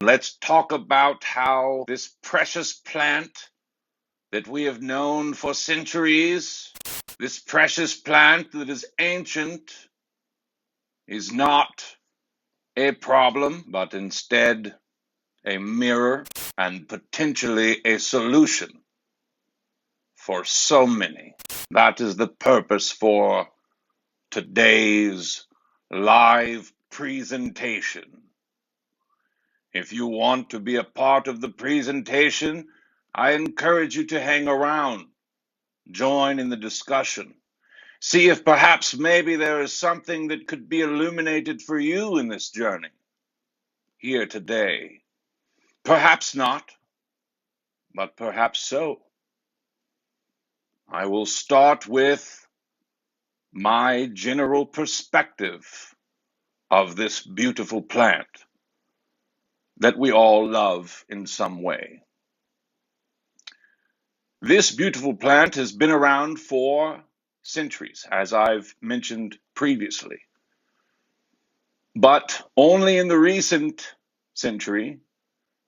Let's talk about how this precious plant that we have known for centuries, this precious plant that is ancient, is not a problem, but instead a mirror and potentially a solution for so many. That is the purpose for today's live presentation. If you want to be a part of the presentation, I encourage you to hang around, join in the discussion. See if perhaps maybe there is something that could be illuminated for you in this journey here today. Perhaps not, but perhaps so. I will start with my general perspective of this beautiful plant that we all love in some way. This beautiful plant has been around for centuries, as I've mentioned previously. But only in the recent century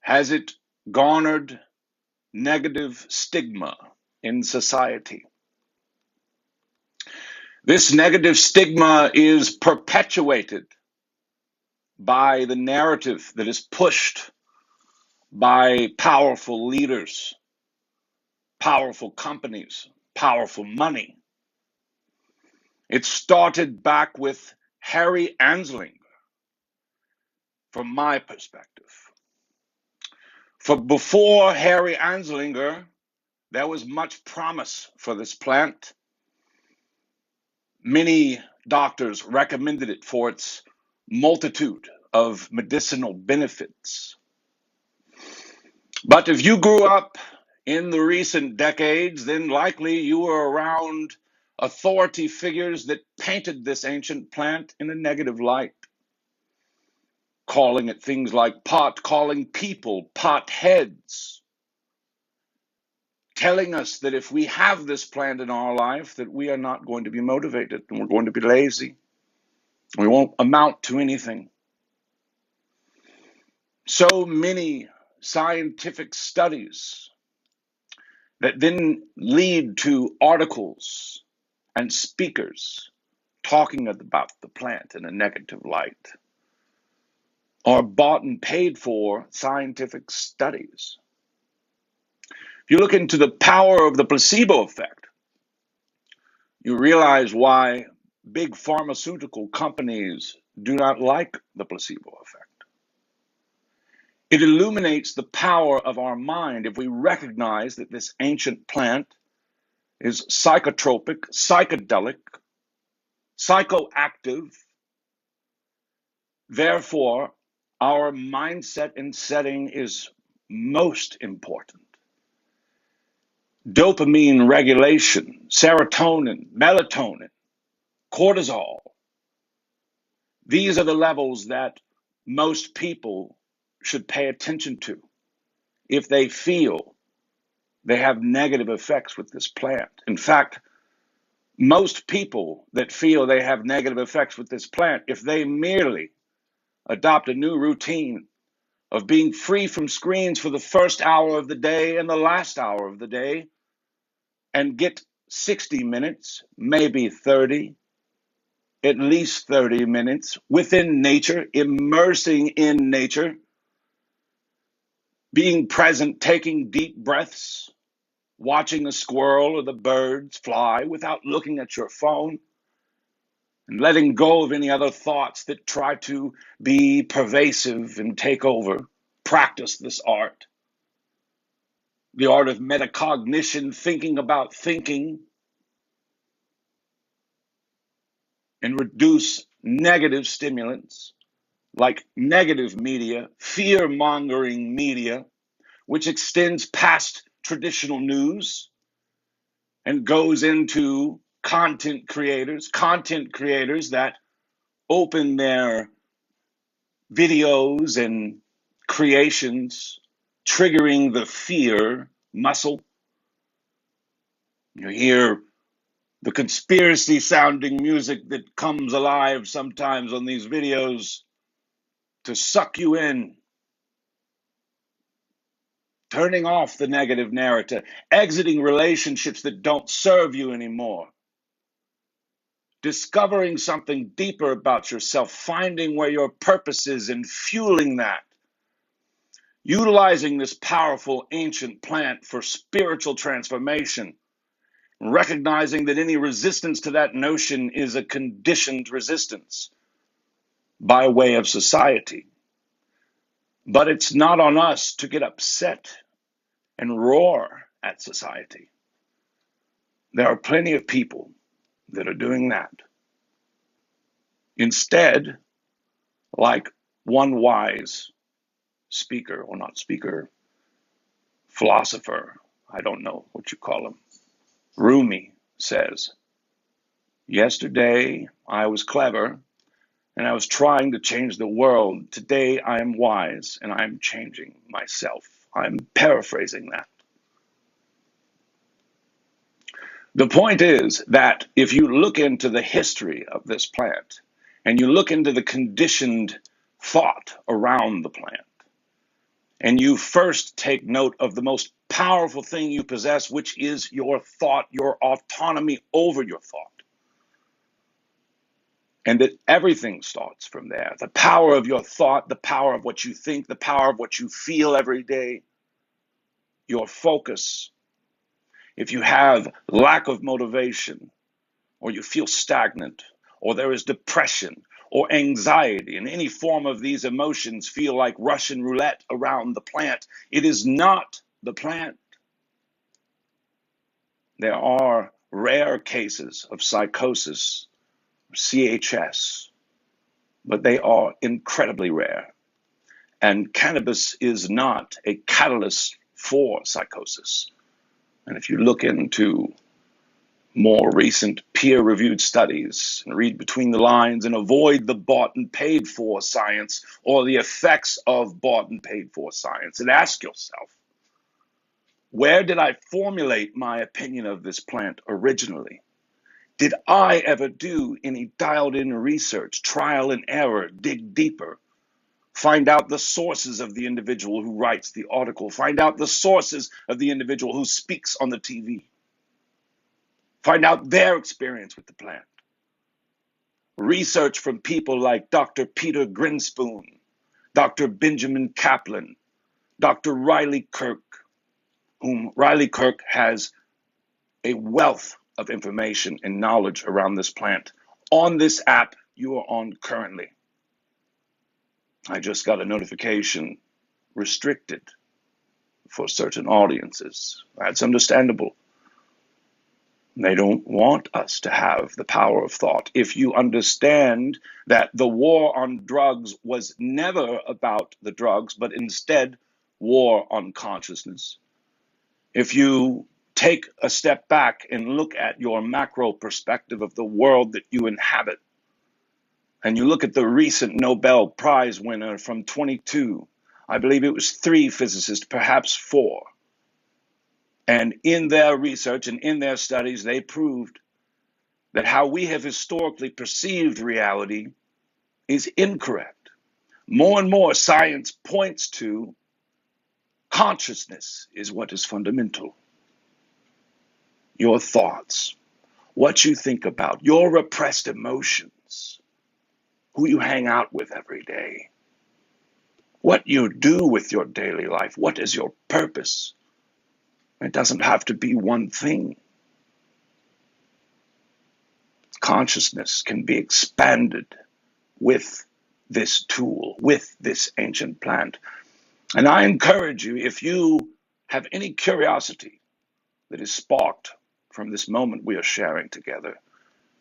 has it garnered negative stigma in society. This negative stigma is perpetuated by the narrative that is pushed by powerful leaders, powerful companies, powerful money. It started back with Harry Anslinger, from my perspective. For before Harry Anslinger, there was much promise for this plant. Many doctors recommended it for its multitude of medicinal benefits. But if you grew up in the recent decades, then likely you were around authority figures that painted this ancient plant in a negative light, calling it things like pot, calling people potheads, telling us that if we have this plant in our life, that we are not going to be motivated and we're going to be lazy. We won't amount to anything. So many scientific studies that then lead to articles and speakers talking about the plant in a negative light are bought and paid for scientific studies. If you look into the power of the placebo effect, you realize why big pharmaceutical companies do not like the placebo effect. It illuminates the power of our mind if we recognize that this ancient plant is psychotropic, psychedelic, psychoactive. Therefore, our mindset and setting is most important. Dopamine regulation, serotonin, melatonin, cortisol. These are the levels that most people should pay attention to if they feel they have negative effects with this plant. In fact, most people that feel they have negative effects with this plant, if they merely adopt a new routine of being free from screens for the first hour of the day and the last hour of the day, and get 60 minutes, maybe 30, at least 30 minutes within nature, immersing in nature, being present, taking deep breaths, watching a squirrel or the birds fly without looking at your phone, and letting go of any other thoughts that try to be pervasive and take over. Practice this art. The art of metacognition, thinking about thinking, and reduce negative stimulants like negative media, fear-mongering media, which extends past traditional news and goes into content creators that open their videos and creations, triggering the fear muscle. You hear the conspiracy sounding music that comes alive sometimes on these videos to suck you in turning off the negative narrative, exiting relationships that don't serve you anymore, discovering something deeper about yourself, finding where your purpose is and fueling that, utilizing this powerful ancient plant for spiritual transformation, recognizing that any resistance to that notion is a conditioned resistance by way of society. But it's not on us to get upset and roar at society. There are plenty of people that are doing that. Instead, like one wise speaker, or not speaker, philosopher, I don't know what you call him, Rumi says, yesterday I was clever and I was trying to change the world. Today I am wise and I am changing myself. I'm paraphrasing that. The point is that if you look into the history of this plant and you look into the conditioned thought around the plant, and you first take note of the most powerful thing you possess, which is your thought, your autonomy over your thought, and that everything starts from there. The power of your thought, the power of what you think, the power of what you feel every day, your focus. If you have lack of motivation, or you feel stagnant, or there is depression, or anxiety, and any form of these emotions feel like Russian roulette around the plant, it is not the plant. There are rare cases of psychosis, CHS, but they are incredibly rare. And cannabis is not a catalyst for psychosis. And if you look into more recent peer-reviewed studies and read between the lines and avoid the bought and paid for science or the effects of bought and paid for science, and ask yourself, where did I formulate my opinion of this plant originally? Did I ever do any dialed-in research, trial and error, dig deeper, find out the sources of the individual who writes the article, find out the sources of the individual who speaks on the TV, find out their experience with the plant? Research from people like Dr. Peter Grinspoon, Dr. Benjamin Kaplan, Dr. Riley Kirk, whom Riley Kirk has a wealth of information and knowledge around this plant on this app you are on currently. I just got a notification restricted for certain audiences. That's understandable. They don't want us to have the power of thought. If you understand that the war on drugs was never about the drugs, but instead war on consciousness, if you take a step back and look at your macro perspective of the world that you inhabit, and you look at the recent Nobel Prize winner from 22, I believe it was 3 physicists, perhaps 4. And in their research and in their studies, they proved that how we have historically perceived reality is incorrect. More and more science points to consciousness is what is fundamental. Your thoughts, what you think about, your repressed emotions, who you hang out with every day, what you do with your daily life, what is your purpose? It doesn't have to be one thing. Consciousness can be expanded with this tool, with this ancient plant. And I encourage you, if you have any curiosity that is sparked from this moment we are sharing together,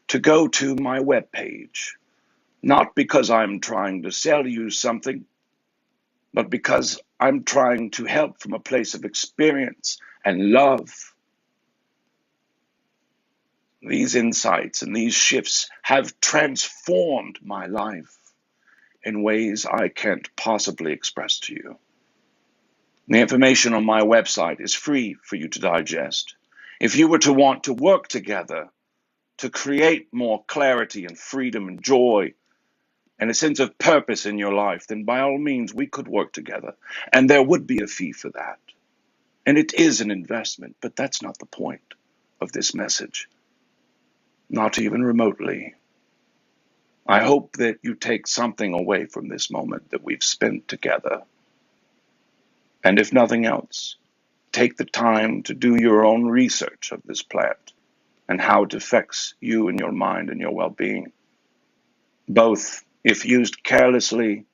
to go to my webpage, not because I'm trying to sell you something, but because I'm trying to help from a place of experience and love. These insights and these shifts have transformed my life in ways I can't possibly express to you. The information on my website is free for you to digest. If you were to want to work together to create more clarity and freedom and joy and a sense of purpose in your life, then by all means we could work together. And there would be a fee for that. And it is an investment, but that's not the point of this message. Not even remotely. I hope that you take something away from this moment that we've spent together. And if nothing else, take the time to do your own research of this plant and how it affects you and your mind and your well-being, both if used carelessly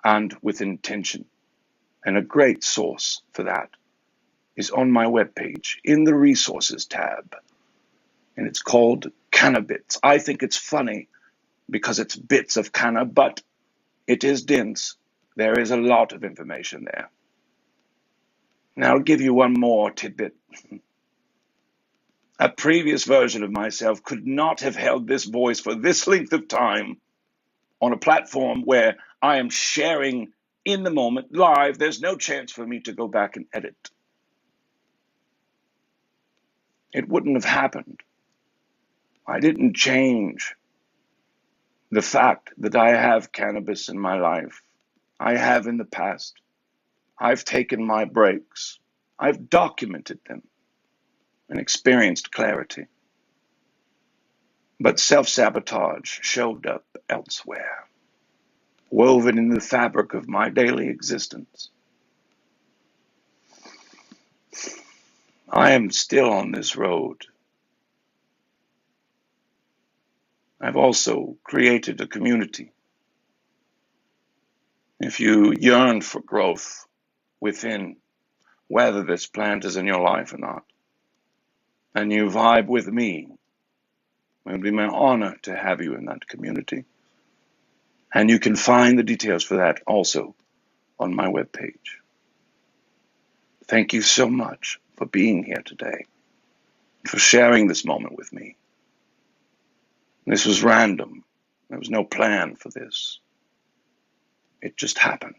and with intention. And a great source for that is on my webpage in the resources tab. And it's called Cannabis. I think it's funny because it's bits of canna, but it is dense. There is a lot of information there. Now I'll give you one more tidbit. A previous version of myself could not have held this voice for this length of time on a platform where I am sharing in the moment, live. There's no chance for me to go back and edit. It wouldn't have happened. I didn't change the fact that I have cannabis in my life. I have in the past. I've taken my breaks. I've documented them and experienced clarity. But self-sabotage showed up elsewhere, woven in the fabric of my daily existence. I am still on this road. I've also created a community. If you yearn for growth within, whether this plant is in your life or not, and you vibe with me, it would be my honor to have you in that community. And you can find the details for that also on my webpage. Thank you so much for being here today, for sharing this moment with me. This was random. There was no plan for this. It just happened.